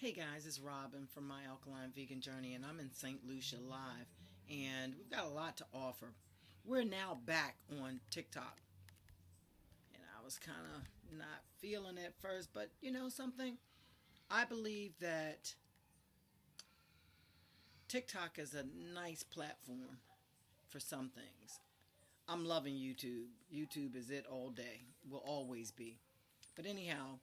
Hey guys, it's Robin from My Alkaline Vegan Journey, and I'm in St. Lucia live, and we've got a lot to offer. We're now back on TikTok, and I was kind of not feeling it at first, but you know something? I believe that TikTok is a nice platform for some things. I'm loving YouTube. YouTube is it all day, will always be. But anyhow,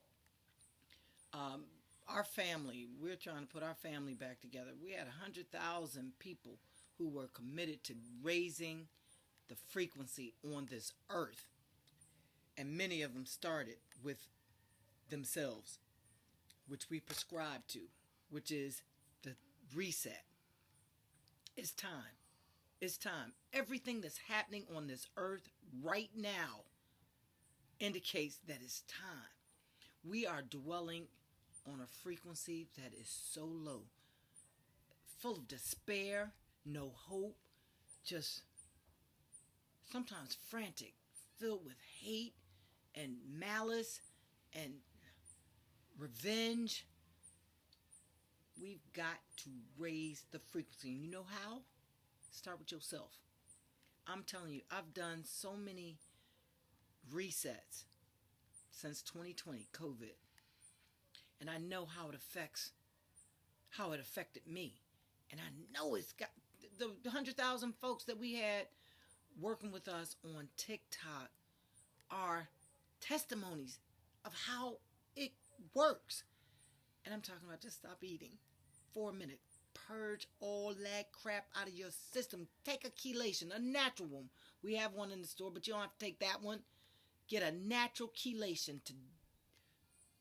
um, our family, we're trying to put our family back together. We had 100,000 people who were committed to raising the frequency on this earth. And many of them started with themselves, which we prescribe to, which is the reset. It's time. It's time. Everything that's happening on this earth right now indicates that it's time. We are dwelling on a frequency that is so low, full of despair, no hope, just sometimes frantic, filled with hate and malice and revenge. We've got to raise the frequency. And you know how? Start with yourself. I'm telling you, I've done so many resets since 2020, COVID. And I know how it affected me. And I know it's got the 100,000 folks that we had working with us on TikTok are testimonies of how it works. And I'm talking about just stop eating for a minute. Purge all that crap out of your system. Take a chelation, a natural one. We have one in the store, but you don't have to take that one. Get a natural chelation to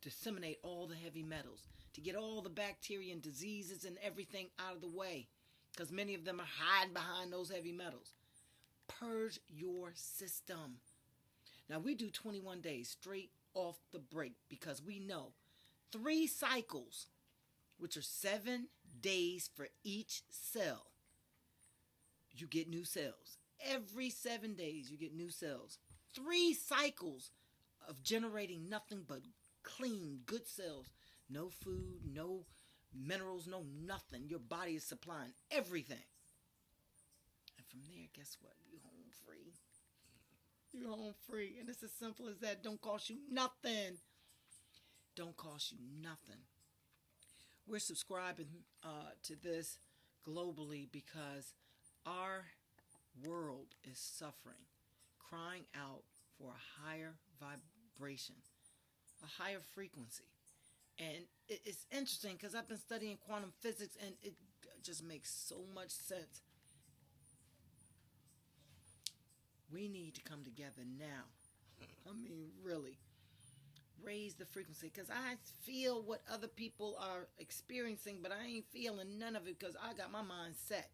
disseminate all the heavy metals, to get all the bacteria and diseases and everything out of the way, because many of them are hiding behind those heavy metals. Purge your system. Now, we do 21 days straight off the break because we know 3 cycles, which are 7 days for each cell, you get new cells. Every 7 days, you get new cells. 3 cycles of generating nothing but clean, good cells. No food, no minerals, no nothing. Your body is supplying everything. And from there, guess what? You're home free. You're home free. And it's as simple as that. Don't cost you nothing. Don't cost you nothing. We're subscribing to this globally because our world is suffering, crying out for a higher vibration, a higher frequency. And it's interesting because I've been studying quantum physics and it just makes so much sense. We need to come together now. I mean, really. Raise the frequency because I feel what other people are experiencing, but I ain't feeling none of it because I got my mind set.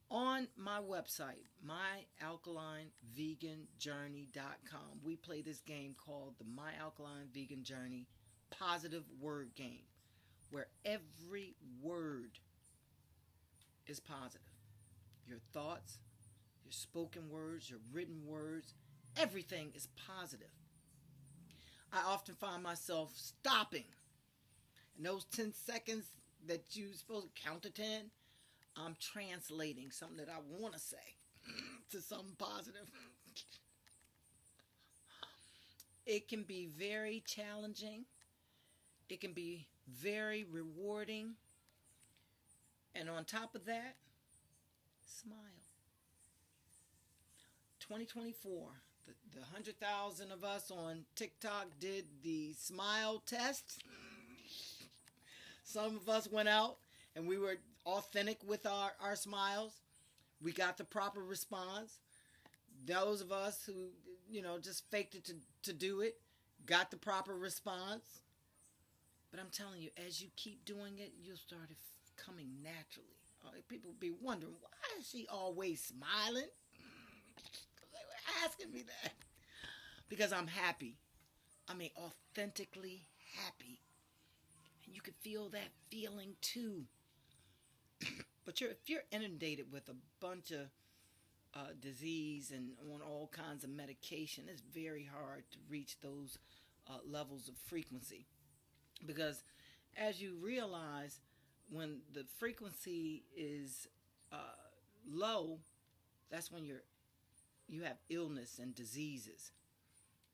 On my website, myalkalineveganjourney.com, we play this game called the My Alkaline Vegan Journey Positive Word Game, where every word is positive. Your thoughts, your spoken words, your written words, everything is positive. I often find myself stopping. In those 10 seconds that you're supposed to count to 10, I'm translating something that I want to say to something positive. It can be very challenging. It can be very rewarding. And on top of that, smile. 2024. The 100,000 of us on TikTok did the smile test. Some of us went out and we were authentic with our smiles. We got the proper response. Those of us who, just faked it to do it, got the proper response. But I'm telling you, as you keep doing it, you'll start it coming naturally. People be wondering, why is she always smiling? They were asking me that. Because I'm happy. I mean, authentically happy. And you can feel that feeling too. But if you're inundated with a bunch of disease and on all kinds of medication, it's very hard to reach those levels of frequency. Because as you realize, when the frequency is low, that's when you have illness and diseases.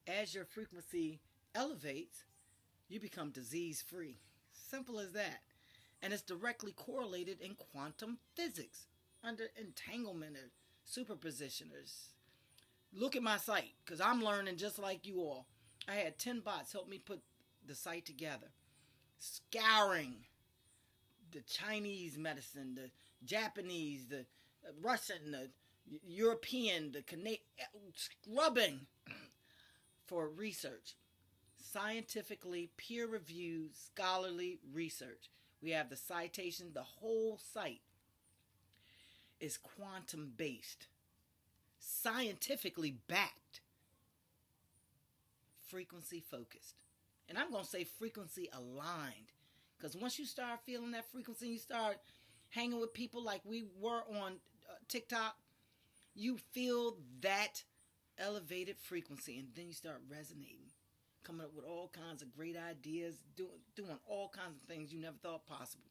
As your frequency elevates, you become disease free. Simple as that. And it's directly correlated in quantum physics under entanglement or superpositioners. Look at my site, because I'm learning just like you all. I had 10 bots help me put the site together, scouring the Chinese medicine, the Japanese, the Russian, the European, the Canadian, scrubbing for research. Scientifically peer-reviewed scholarly research. We have the citation, the whole site is quantum based, scientifically backed, frequency focused. And I'm going to say frequency aligned, because once you start feeling that frequency, you start hanging with people like we were on TikTok, you feel that elevated frequency, and then you start resonating, coming up with all kinds of great ideas, doing all kinds of things you never thought possible.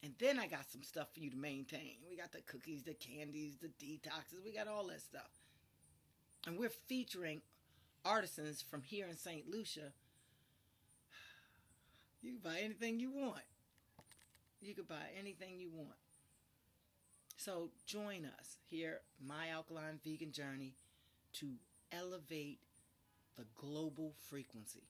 And then I got some stuff for you to maintain. We got the cookies, the candies, the detoxes. We got all that stuff. And we're featuring artisans from here in St. Lucia. You can buy anything you want. You can buy anything you want. So join us here, My Alkaline Vegan Journey, to elevate the global frequency.